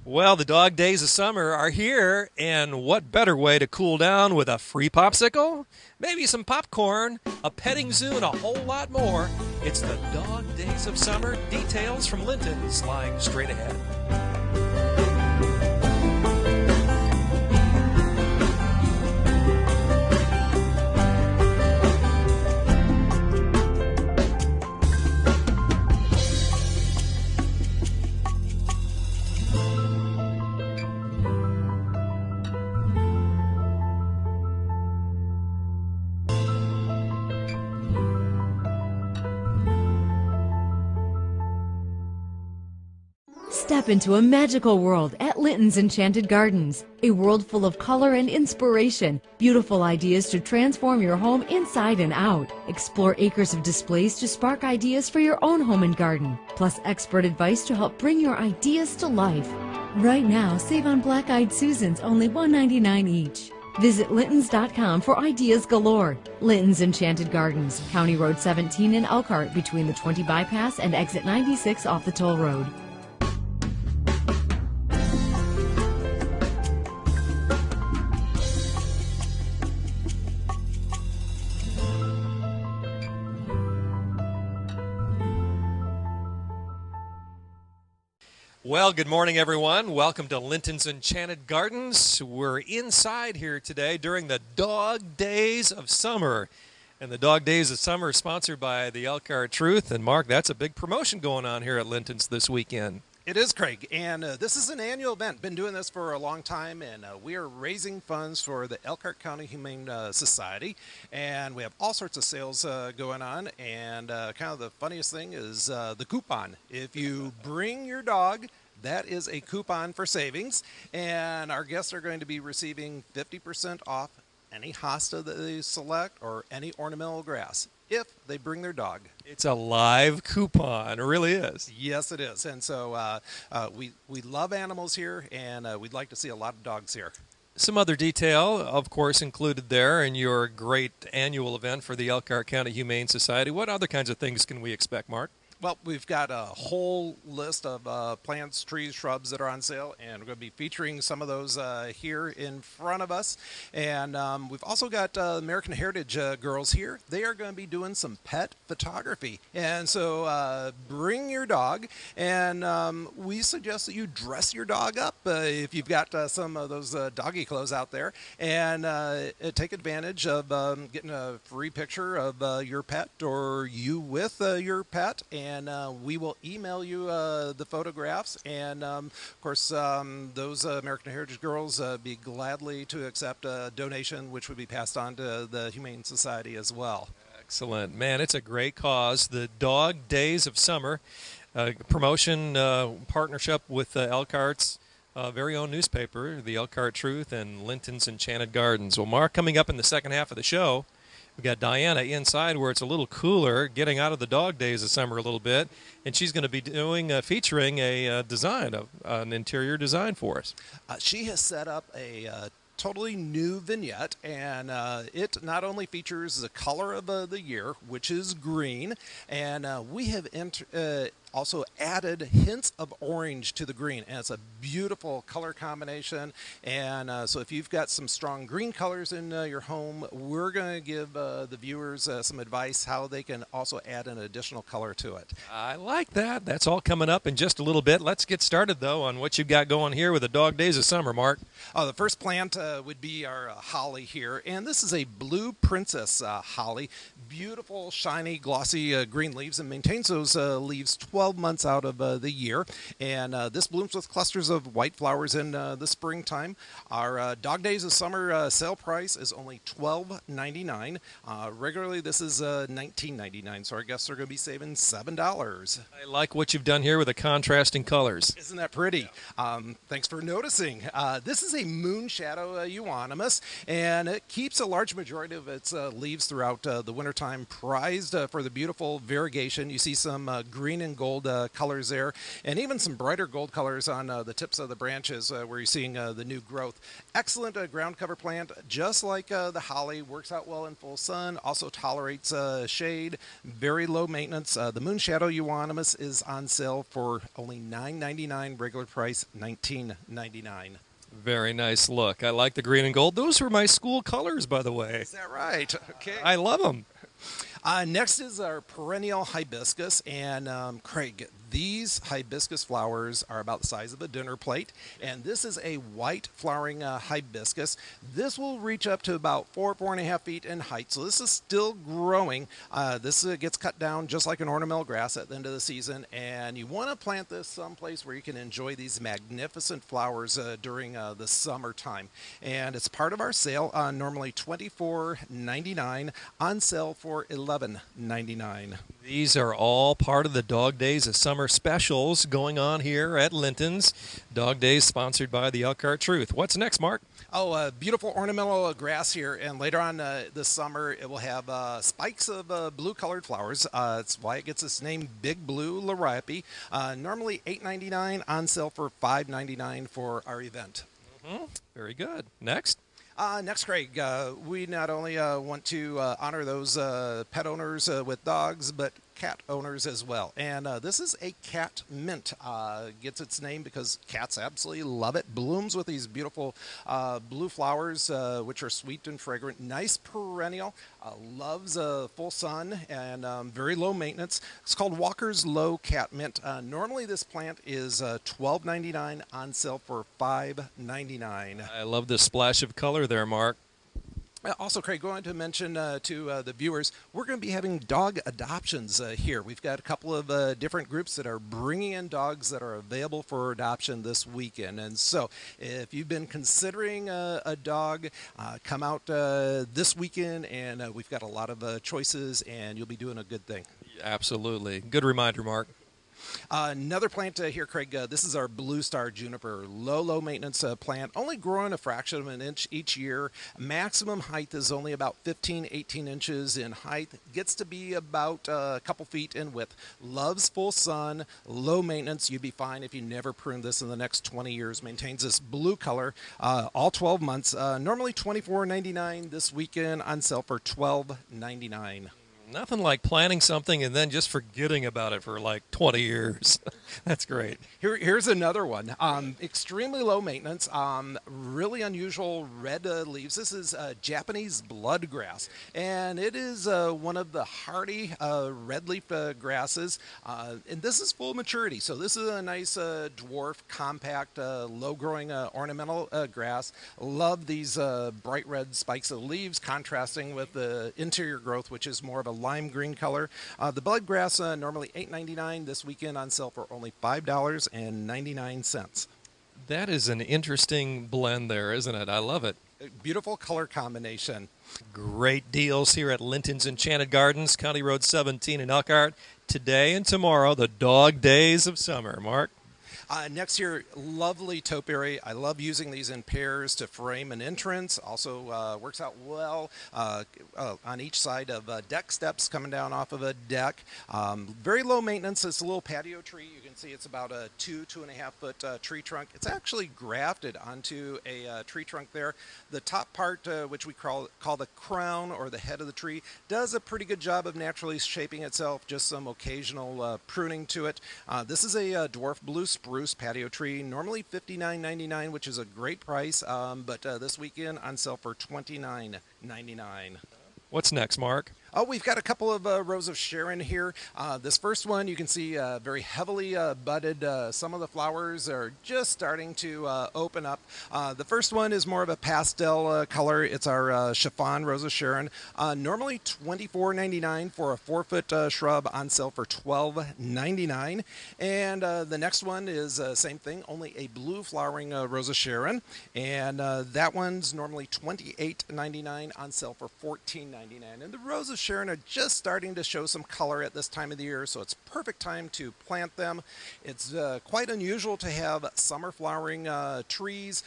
Well, the dog days of summer are here, and what better way to cool down with a free popsicle? Maybe some popcorn, a petting zoo, and a whole lot more. It's the dog days of summer. Details from Linton's lying straight ahead. Step into a magical world at Linton's Enchanted Gardens. A world full of color and inspiration. Beautiful ideas to transform your home inside and out. Explore acres of displays to spark ideas for your own home and garden. Plus expert advice to help bring your ideas to life. Right now, save on Black-Eyed Susans only $1.99 each. Visit Lintons.com for ideas galore. Linton's Enchanted Gardens, County Road 17 in Elkhart between the 20 bypass and exit 96 off the toll road. Well, good morning, everyone. Welcome to Linton's Enchanted Gardens. We're inside here today during the Dog Days of Summer. And the Dog Days of Summer are sponsored by the Elkhart Truth. And Mark, that's a big promotion going on here at Linton's this weekend. It is, Craig, and this is an annual event. Been doing this for a long time, and we are raising funds for the Elkhart County Humane Society, and we have all sorts of sales going on, and kind of the funniest thing is the coupon. If you bring your dog, that is a coupon for savings, and our guests are going to be receiving 50% off any hosta that they select or any ornamental grass if they bring their dog. It's a live coupon. It really is. Yes, it is. And so we love animals here, and we'd like to see a lot of dogs here. Some other detail, of course, included there in your great annual event for the Elkhart County Humane Society. What other kinds of things can we expect, Mark? Well, we've got a whole list of plants, trees, shrubs that are on sale, and we're going to be featuring some of those here in front of us. And we've also got American Heritage girls here. They are going to be doing some pet photography. And so bring your dog, and we suggest that you dress your dog up if you've got some of those doggy clothes out there, and take advantage of getting a free picture of your pet or you with your pet. And we will email you the photographs, and of course those American Heritage girls be gladly to accept a donation, which would be passed on to the Humane Society as well. Excellent. Man, it's a great cause. The Dog Days of Summer promotion partnership with Elkhart's very own newspaper, the Elkhart Truth, and Linton's Enchanted Gardens. Well, Mark, coming up in the second half of the show, we got Diana inside where it's a little cooler, getting out of the dog days of summer a little bit, and she's going to be doing featuring a design, an interior design for us. She has set up a totally new vignette, and it not only features the color of the year, which is green, and we have also added hints of orange to the green, and it's a beautiful color combination. And so if you've got some strong green colors in your home, we're going to give the viewers some advice how they can also add an additional color to it. I like that. That's all coming up in just a little bit. Let's get started, though, on what you've got going here with the Dog Days of Summer, Mark. The first plant would be our holly here, and this is a blue princess holly. Beautiful, shiny, glossy green leaves, and maintains those leaves 12 months out of the year. And this blooms with clusters of white flowers in the springtime. Our Dog Days of Summer sale price is only $12.99. Regularly, this is $19.99, so our guests are going to be saving $7. I like what you've done here with the contrasting colors. Isn't that pretty? Thanks for noticing. This is a moon shadow euonymus, and it keeps a large majority of its leaves throughout the wintertime, prized for the beautiful variegation. You see some green and gold gold colors there, and even some brighter gold colors on the tips of the branches where you're seeing the new growth. Excellent ground cover plant, just like the holly. Works out well in full sun, also tolerates shade, very low maintenance. The Moon Shadow Euonymus is on sale for only $9.99, regular price $19.99. Very nice look. I like the green and gold. Those were my school colors, by the way. Is that right? Okay. I love them. Next is our perennial hibiscus, and Craig, these hibiscus flowers are about the size of a dinner plate, and this is a white flowering hibiscus. This will reach up to about 4.5 feet in height, so this is still growing. This gets cut down just like an ornamental grass at the end of the season, and you want to plant this someplace where you can enjoy these magnificent flowers during the summertime. And it's part of our sale, normally $24.99, on sale for $11.99. These are all part of the Dog Days of Summer specials going on here at Linton's. Dog Days sponsored by the Elkhart Truth. What's next, Mark? Oh, beautiful ornamental grass here, and later on this summer it will have spikes of blue-colored flowers. That's why it gets its name, Big Blue Liriope. Normally $8.99, on sale for $5.99 for our event. Very good. Next? Next, Craig, we not only want to honor those pet owners with dogs, but cat owners as well. And this is a cat mint. Gets its name because cats absolutely love it. Blooms with these beautiful blue flowers, which are sweet and fragrant. Nice perennial. Loves full sun and very low maintenance. It's called Walker's Low Cat Mint. Normally this plant is $12.99, on sale for $5.99. I love the splash of color there, Mark. Also, Craig, going to mention to the viewers, we're going to be having dog adoptions here. We've got a couple of different groups that are bringing in dogs that are available for adoption this weekend. And so if you've been considering a dog, come out this weekend, and we've got a lot of choices, and you'll be doing a good thing. Absolutely. Good reminder, Mark. Another plant here, Craig, this is our Blue Star Juniper. Low maintenance plant, only growing a fraction of an inch each year. Maximum height is only about 18 inches in height. Gets to be about a couple feet in width. Loves full sun, low maintenance. You'd be fine if you never pruned this in the next 20 years. Maintains this blue color all 12 months. Normally $24.99, this weekend on sale for $12.99. Nothing like planting something and then just forgetting about it for like 20 years. That's great. Here's another one. Extremely low maintenance, really unusual red leaves. This is Japanese bloodgrass, and it is one of the hardy red leaf grasses, and this is full maturity. So this is a nice dwarf, compact, low-growing ornamental grass. Love these bright red spikes of leaves, contrasting with the interior growth, which is more of a lime green color. The bloodgrass normally $8.99, this weekend on sale for only $5.99. That is an interesting blend there, isn't it? I love it. Beautiful color combination. Great deals here at Linton's Enchanted Gardens, County Road 17 in Elkhart. Today and tomorrow, the Dog Days of Summer. Mark? Next here, lovely topiary. I love using these in pairs to frame an entrance. Also works out well on each side of deck steps coming down off of a deck. Very low maintenance. It's a little patio tree. You can see it's about a 2.5 foot tree trunk. It's actually grafted onto a tree trunk there. The top part, which we call the crown or the head of the tree, does a pretty good job of naturally shaping itself, just some occasional pruning to it. This is a dwarf blue spruce patio tree, normally $59.99, which is a great price, but this weekend on sale for $29.99. What's next, Mark? Oh, we've got a couple of rows of Sharon here. This first one, you can see very heavily budded. Some of the flowers are just starting to open up. The first one is more of a pastel color. It's our chiffon Rose of Sharon. Normally $24.99 for a 4-foot shrub, on sale for $12.99. And the next one is same thing, only a blue flowering Rose of Sharon. And that one's normally $28.99, on sale for $14.99. And the Rose of Sharon are just starting to show some color at this time of the year, so it's perfect time to plant them. It's quite unusual to have summer flowering trees.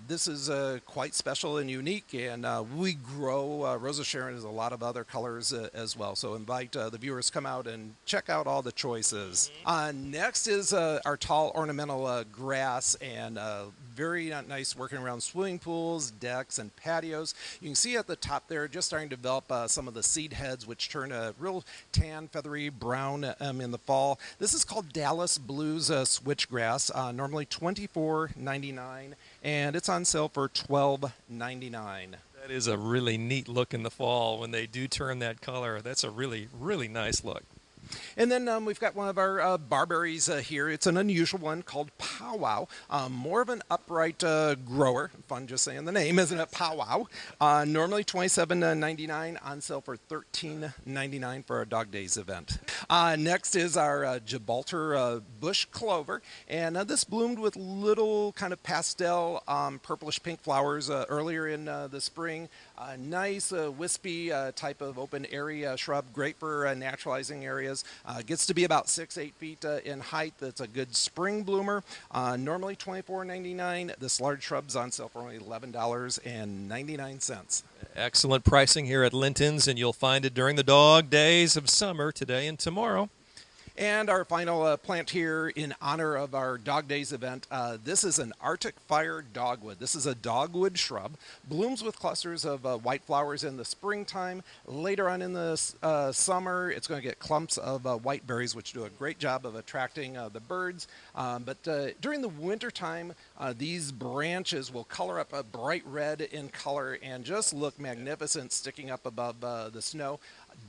This is quite special and unique, and we grow Rosa Sharon as a lot of other colors as well. So invite the viewers come out and check out all the choices. Next is our tall ornamental grass, and very nice working around swimming pools, decks, and patios. You can see at the top there just starting to develop some of the seed heads, which turn a real tan, feathery brown in the fall. This is called Dallas Blues switchgrass, normally $24.99, and it's on sale for $12.99. That is a really neat look in the fall when they do turn that color. That's a really, really nice look. And then we've got one of our barberries here. It's an unusual one called Powwow. More of an upright grower. Fun just saying the name, isn't it? Powwow. Normally $27.99, on sale for $13.99 for our Dog Days event. Next is our Gibraltar bush clover. And this bloomed with little kind of pastel purplish pink flowers earlier in the spring. Nice wispy type of open area shrub, great for naturalizing areas. Gets to be about 6-8 feet in height. That's a good spring bloomer. Normally $24.99. This large shrub's on sale for only $11.99. Excellent pricing here at Linton's, and you'll find it during the dog days of summer today and tomorrow. And our final plant here in honor of our Dog Days event, this is an Arctic Fire dogwood. This is a dogwood shrub. Blooms with clusters of white flowers in the springtime. Later on in the summer, it's going to get clumps of white berries, which do a great job of attracting the birds. But during the wintertime, these branches will color up a bright red in color and just look magnificent sticking up above the snow.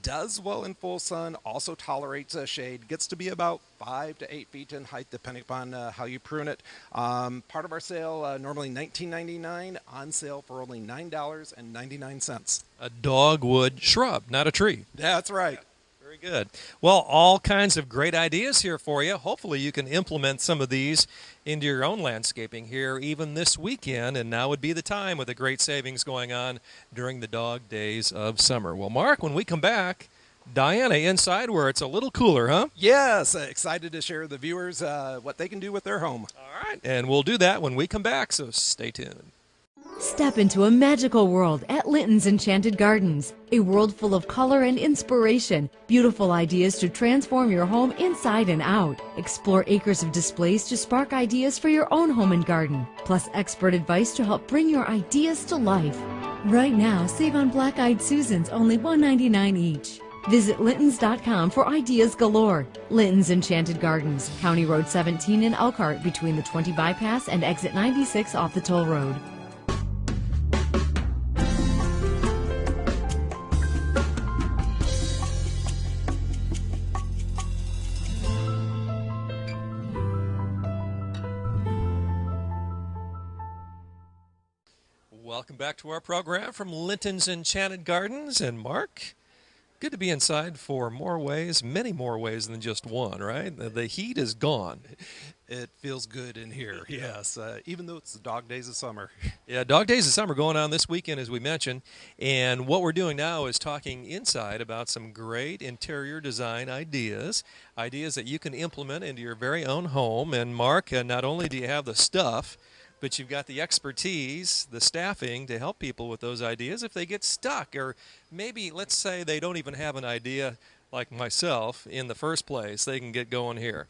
Does well in full sun, also tolerates shade, gets to be about 5 to 8 feet in height depending upon how you prune it. Part of our sale, normally $19.99, on sale for only $9.99. A dogwood shrub, not a tree. That's right. Very good. Well, all kinds of great ideas here for you. Hopefully you can implement some of these into your own landscaping here even this weekend, and now would be the time with the great savings going on during the dog days of summer. Well, Mark, when we come back, Diana inside where it's a little cooler, huh? Yes, excited to share with the viewers what they can do with their home. All right, and we'll do that when we come back, so stay tuned. Step into a magical world at Linton's Enchanted Gardens, a world full of color and inspiration, beautiful ideas to transform your home inside and out. Explore acres of displays to spark ideas for your own home and garden, plus expert advice to help bring your ideas to life. Right now, save on Black-Eyed Susans, only $1.99 each. Visit Lintons.com for ideas galore. Linton's Enchanted Gardens, County Road 17 in Elkhart, between the 20 bypass and exit 96 off the toll road. Welcome back to our program from Linton's Enchanted Gardens. And Mark, good to be inside for more ways, many more ways than just one, right? The heat is gone. It feels good in here, yes, even though it's the dog days of summer. Yeah, dog days of summer going on this weekend, as we mentioned. And what we're doing now is talking inside about some great interior design ideas that you can implement into your very own home. And Mark, not only do you have the stuff, but you've got the expertise, the staffing to help people with those ideas if they get stuck, or maybe, let's say, they don't even have an idea like myself in the first place. They can get going here.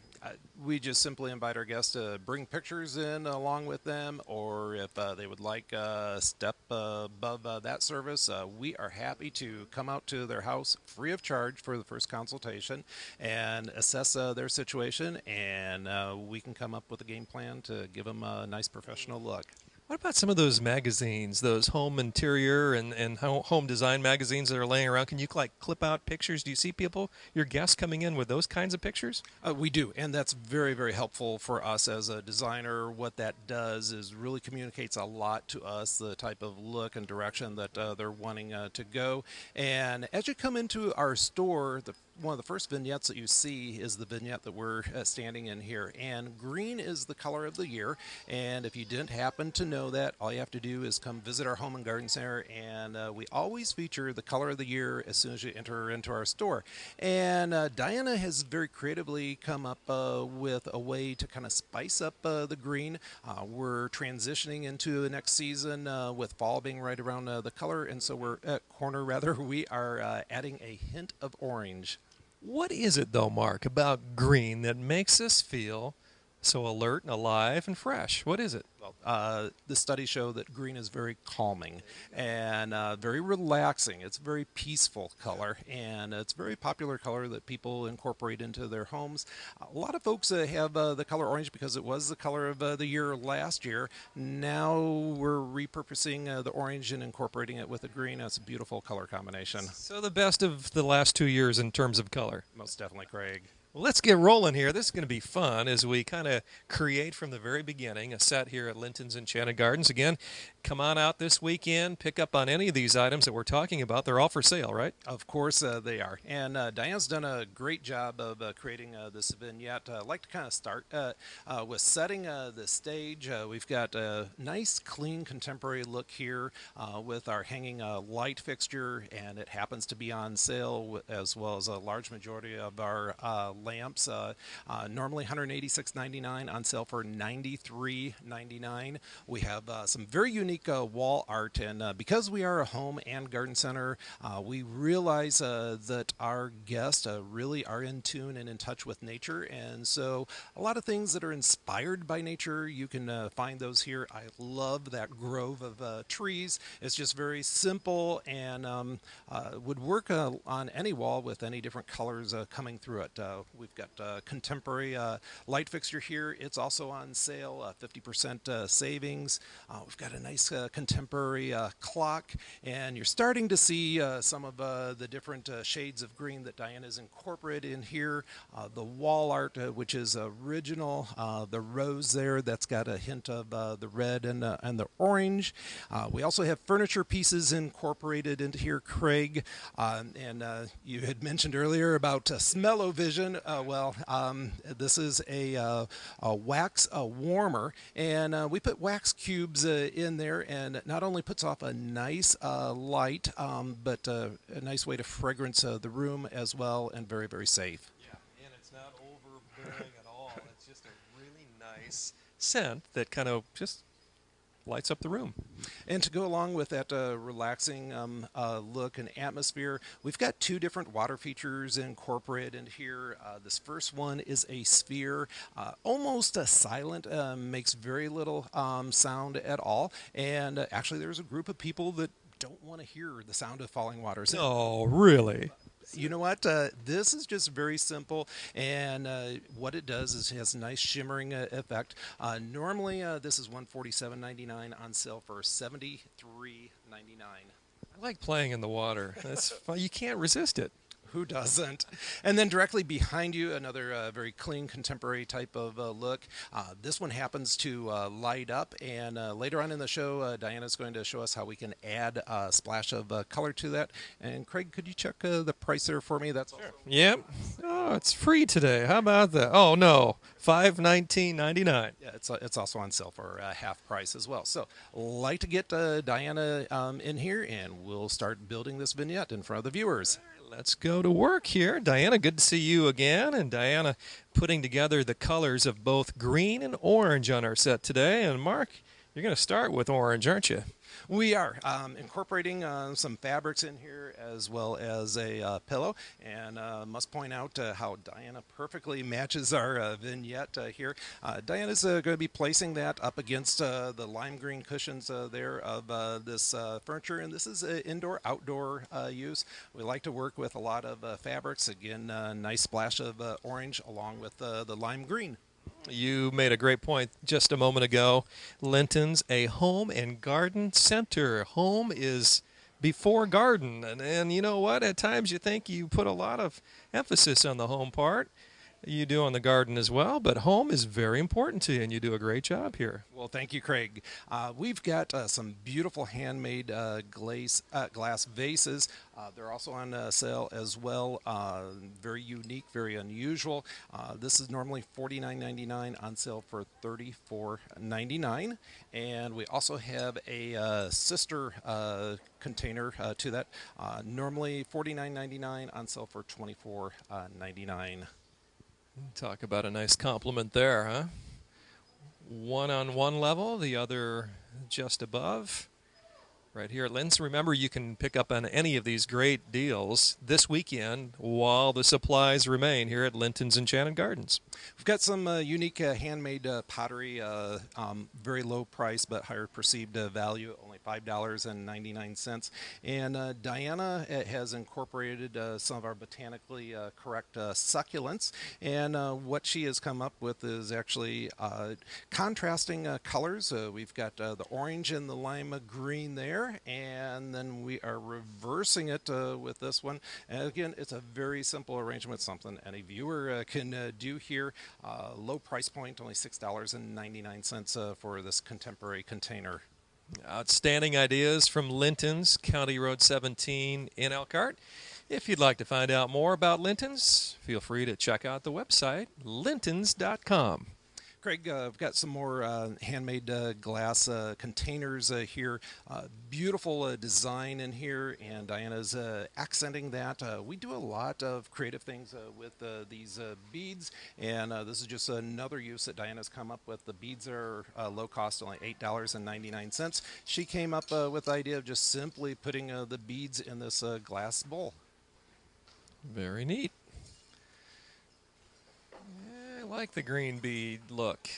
We just simply invite our guests to bring pictures in along with them, or if they would like a step above that service, we are happy to come out to their house free of charge for the first consultation and assess their situation, and we can come up with a game plan to give them a nice professional look. What about some of those magazines, those home interior and home design magazines that are laying around? Can you clip out pictures? Do you see people, your guests, coming in with those kinds of pictures? We do, and that's very, very helpful for us as a designer. What that does is really communicates a lot to us, the type of look and direction that they're wanting to go. And as you come into our store, the one of the first vignettes that you see is the vignette that we're standing in here. And green is the color of the year. And if you didn't happen to know that, all you have to do is come visit our Home and Garden Center. And we always feature the color of the year as soon as you enter into our store. And Diana has very creatively come up with a way to kind of spice up the green. We're transitioning into the next season with fall being right around the color. And so we are adding a hint of orange. What is it, though, Mark, about green that makes us feel so alert and alive and fresh? What is it? The studies show that green is very calming and very relaxing. It's a very peaceful color, and it's a very popular color that people incorporate into their homes. A lot of folks have the color orange because it was the color of the year last year. Now we're repurposing the orange and incorporating it with the green. It's a beautiful color combination. So the best of the last 2 years in terms of color. Most definitely, Craig. Well, let's get rolling here. This is going to be fun as we kind of create from the very beginning a set here at Linton's Enchanted Gardens. Again, come on out this weekend, pick up on any of these items that we're talking about. They're all for sale, right? Of course they are. And Diane's done a great job of creating this vignette. I'd like to kind of start with setting the stage. We've got a nice, clean, contemporary look here with our hanging light fixture, and it happens to be on sale as well as a large majority of our lamps. Normally $186.99, on sale for $93.99. We have some very unique wall art, and because we are a home and garden center, we realize that our guests really are in tune and in touch with nature, and so a lot of things that are inspired by nature, you can find those here. I love that grove of trees. It's just very simple and would work on any wall with any different colors coming through it. We've got contemporary light fixture here. It's also on sale, 50% savings. We've got a nice contemporary clock, and you're starting to see some of the different shades of green that Diana's incorporated in here. The wall art, which is original, the rose there, that's got a hint of the red and the orange. We also have furniture pieces incorporated into here, Craig, and you had mentioned earlier about smell-o-vision. This is a wax warmer, and we put wax cubes in there, and it not only puts off a nice light, but a nice way to fragrance the room as well, and very, very safe. Yeah, and it's not overbearing at all. It's just a really nice scent that kind of just lights up the room. And to go along with that relaxing look and atmosphere, we've got two different water features incorporated in here. This first one is a sphere, almost silent, makes very little sound at all. And actually, there's a group of people that don't want to hear the sound of falling water. Oh, really? You know what? This is just very simple, and what it does is it has a nice shimmering effect. Normally, this is $147.99, on sale for $73.99. I like playing in the water. That's fun. You can't resist it. Who doesn't? And then directly behind you, another very clean, contemporary type of look. This one happens to light up, and later on in the show, Diana's going to show us how we can add a splash of color to that. And Craig, could you check the price there for me? That's sure. Yep. Oh, it's free today. How about that? Oh no, $519.99. Yeah, it's also on sale for half price as well. So, like to get Diana in here, and we'll start building this vignette in front of the viewers. Let's go to work here. Diana, good to see you again. And Diana putting together the colors of both green and orange on our set today. And Mark, you're going to start with orange, aren't you? We are incorporating some fabrics in here as well as a pillow, and must point out how Diana perfectly matches our vignette here. Diana's going to be placing that up against the lime green cushions there of this furniture, and this is indoor-outdoor use. We like to work with a lot of fabrics. Again, nice splash of orange along with the lime green. You made a great point just a moment ago. Linton's a home and garden center. Home is before garden. And you know what? At times you think you put a lot of emphasis on the home part. you do on the garden as well, but home is very important to you, and you do a great job here. Well, thank you, Craig. We've got some beautiful handmade glass vases. They're also on sale as well. Very unique, very unusual. This is normally $49.99, on sale for $34.99. And we also have a sister container to that, normally $49.99, on sale for $24.99. Talk about a nice compliment there, huh? One on one level, the other just above. Right here at Linton's. Remember, you can pick up on any of these great deals this weekend while the supplies remain here at Linton's Enchanted Gardens. We've got some unique handmade pottery, very low price but higher perceived value, only $5.99. And Diana has incorporated some of our botanically correct succulents. And what she has come up with is actually contrasting colors. We've got the orange and the lime green there. And then we are reversing it with this one. And again, it's a very simple arrangement, something any viewer can do here. Low price point, only $6.99 for this contemporary container. Outstanding ideas from Linton's, County Road 17 in Elkhart. If you'd like to find out more about Linton's, feel free to check out the website, lintons.com. Craig, I've got some more handmade glass containers here. Beautiful design in here, and Diana's accenting that. We do a lot of creative things with these beads, and this is just another use that Diana's come up with. The beads are low cost, only $8.99. She came up with the idea of just simply putting the beads in this glass bowl. Very neat. I like the green bead look.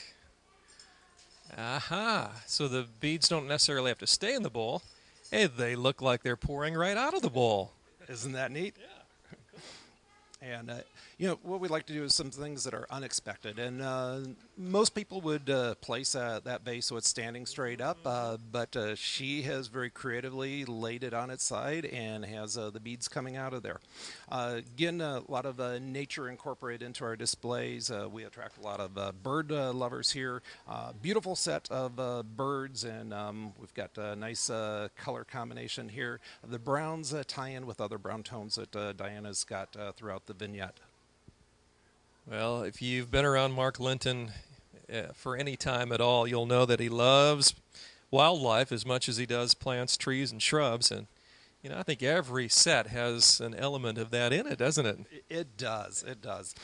Aha! So the beads don't necessarily have to stay in the bowl. Hey, they look like they're pouring right out of the bowl. Isn't that neat? Yeah. And, you know, what we like to do is some things that are unexpected. And most people would place that vase so it's standing straight up, but she has very creatively laid it on its side and has the beads coming out of there. Again, a lot of nature incorporated into our displays. We attract a lot of bird lovers here. Beautiful set of birds, and we've got a nice color combination here. The browns tie in with other brown tones that Diana's got throughout the vignette. Well, if you've been around Mark Linton for any time at all, you'll know that he loves wildlife as much as he does plants, trees, and shrubs. And, you know, I think every set has an element of that in it, doesn't it? It does. It does.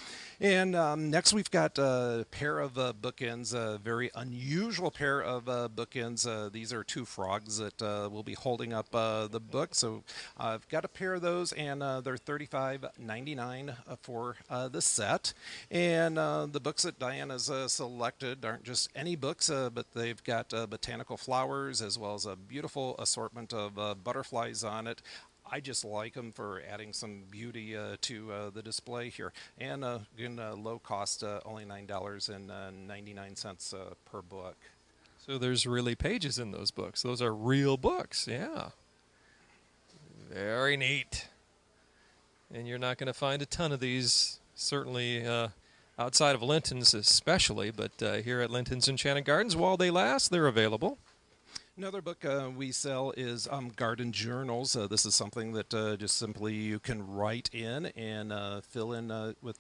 And next we've got a pair of bookends, a very unusual pair of bookends. These are two frogs that will be holding up the book. So I've got a pair of those, and they're $35.99 for the set. And the books that Diana's selected aren't just any books, but they've got botanical flowers as well as a beautiful assortment of butterflies on it. I just like them for adding some beauty to the display here. And again, low cost, only $9.99 per book. So there's really pages in those books. Those are real books, yeah. Very neat. And you're not going to find a ton of these, certainly outside of Linton's especially, but here at Linton's Enchanted Gardens, while they last, they're available. Another book we sell is garden journals. This is something that just simply you can write in and fill in with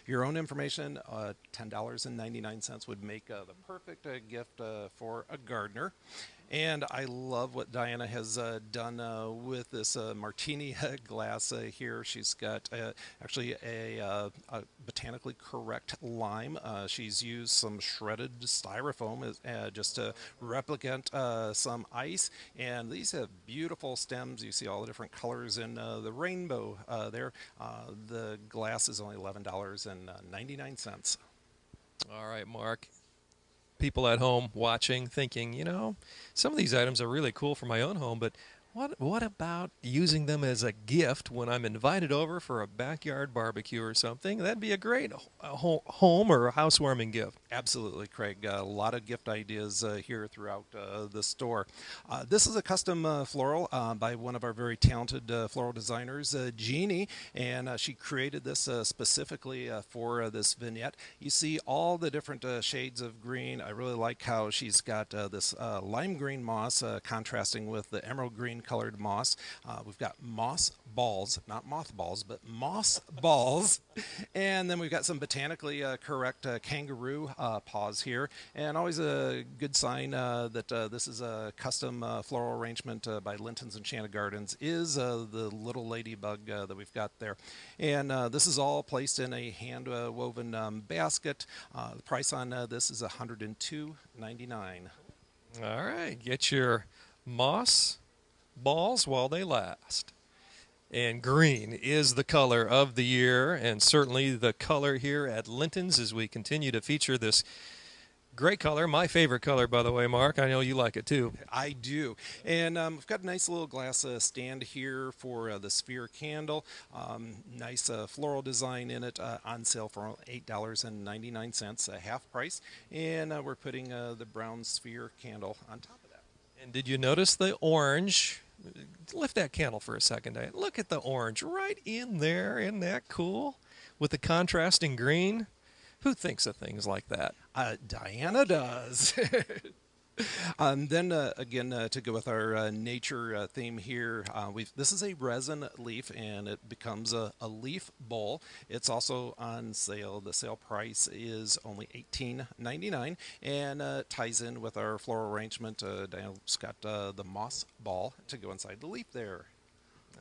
your own information. $10.99 would make the perfect gift for a gardener. And I love what Diana has done with this martini glass here. She's got actually a botanically correct lime. She's used some shredded styrofoam just to replicate some ice. And these have beautiful stems. You see all the different colors in the rainbow there. The glass is only $11.99. All right, Mark. People at home watching, thinking, you know, some of these items are really cool for my own home, but What about using them as a gift when I'm invited over for a backyard barbecue or something? That'd be a great home or housewarming gift. Absolutely, Craig. A lot of gift ideas here throughout the store. This is a custom floral by one of our very talented floral designers, Jeannie, and she created this specifically for this vignette. You see all the different shades of green. I really like how she's got this lime green moss contrasting with the emerald green colored moss. We've got moss balls, not mothballs, but moss balls. And then we've got some botanically correct kangaroo paws here. And always a good sign that this is a custom floral arrangement by Linton's Enchanted Gardens is the little ladybug that we've got there. And this is all placed in a hand woven basket. The price on this is $102.99. All right, get your moss balls while they last. And green is the color of the year, and certainly the color here at Linton's as we continue to feature this great color. My favorite color, by the way, Mark. I know you like it too. I do. And we've got a nice little glass stand here for the sphere candle. Nice floral design in it, on sale for $8.99, half price. And we're putting the brown sphere candle on top of that. And did you notice the orange? Lift that candle for a second, Diane. Look at the orange right in there. Isn't that cool? With the contrasting green. Who thinks of things like that? Diana does. Then again, to go with our nature theme here, this is a resin leaf, and it becomes a leaf bowl. It's also on sale. The sale price is only $18.99, and ties in with our floral arrangement. Diana's got the moss ball to go inside the leaf there.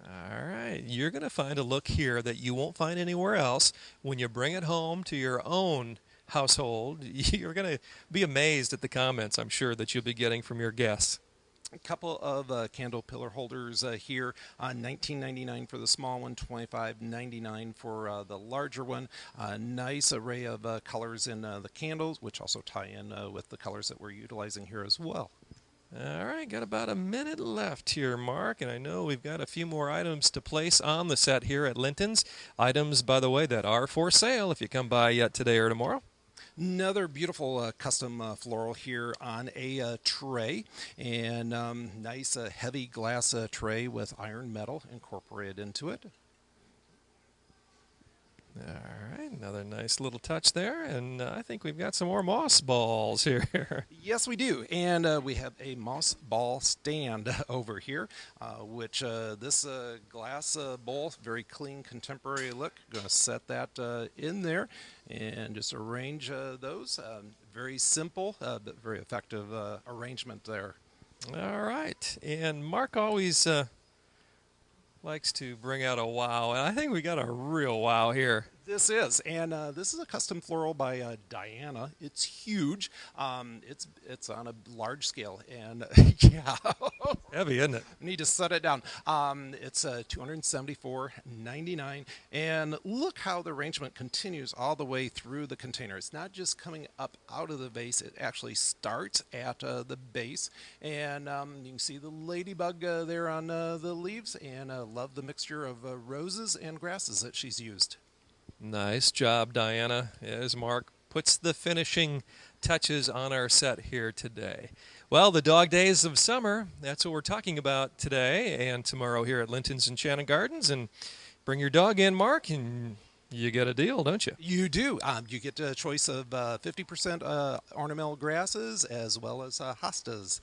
All right, you're going to find a look here that you won't find anywhere else. When you bring it home to your own household, you're going to be amazed at the comments, I'm sure, that you'll be getting from your guests. A couple of candle pillar holders here, $19.99 for the small one, $25.99 for the larger one. Nice array of colors in the candles, which also tie in with the colors that we're utilizing here as well. All right, got about a minute left here, Mark, and I know we've got a few more items to place on the set here at Linton's. Items, by the way, that are for sale if you come by yet today or tomorrow. Another beautiful custom floral here on a tray, and nice heavy glass tray with iron metal incorporated into it. All right, another nice little touch there, and I think we've got some more moss balls here. Yes, we do, and we have a moss ball stand over here, which this glass bowl, very clean, contemporary look. Going to set that in there and just arrange those. Very simple, but very effective arrangement there. All right, and Mark always likes to bring out a wow, and I think we got a real wow here. This is, and this is a custom floral by Diana. It's huge. It's on a large scale, and yeah, Heavy, isn't it? need to set it down. It's $274.99, and look how the arrangement continues all the way through the container. It's not just coming up out of the vase; it actually starts at the base, and you can see the ladybug there on the leaves, and love the mixture of roses and grasses that she's used. Nice job, Diana, as Mark puts the finishing touches on our set here today. Well, the dog days of summer, that's what we're talking about today and tomorrow here at Linton's Enchanted Gardens. And bring your dog in, Mark, and you get a deal, don't you? You do. You get a choice of 50% ornamental grasses as well as hostas.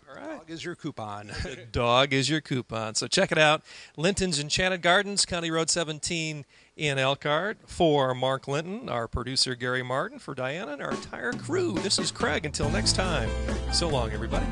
All right. Dog is your coupon. The dog is your coupon. So check it out. Linton's Enchanted Gardens, County Road 17 in Elkhart. For Mark Linton, our producer Gary Martin, for Diana and our entire crew, this is Craig. Until next time, so long, everybody.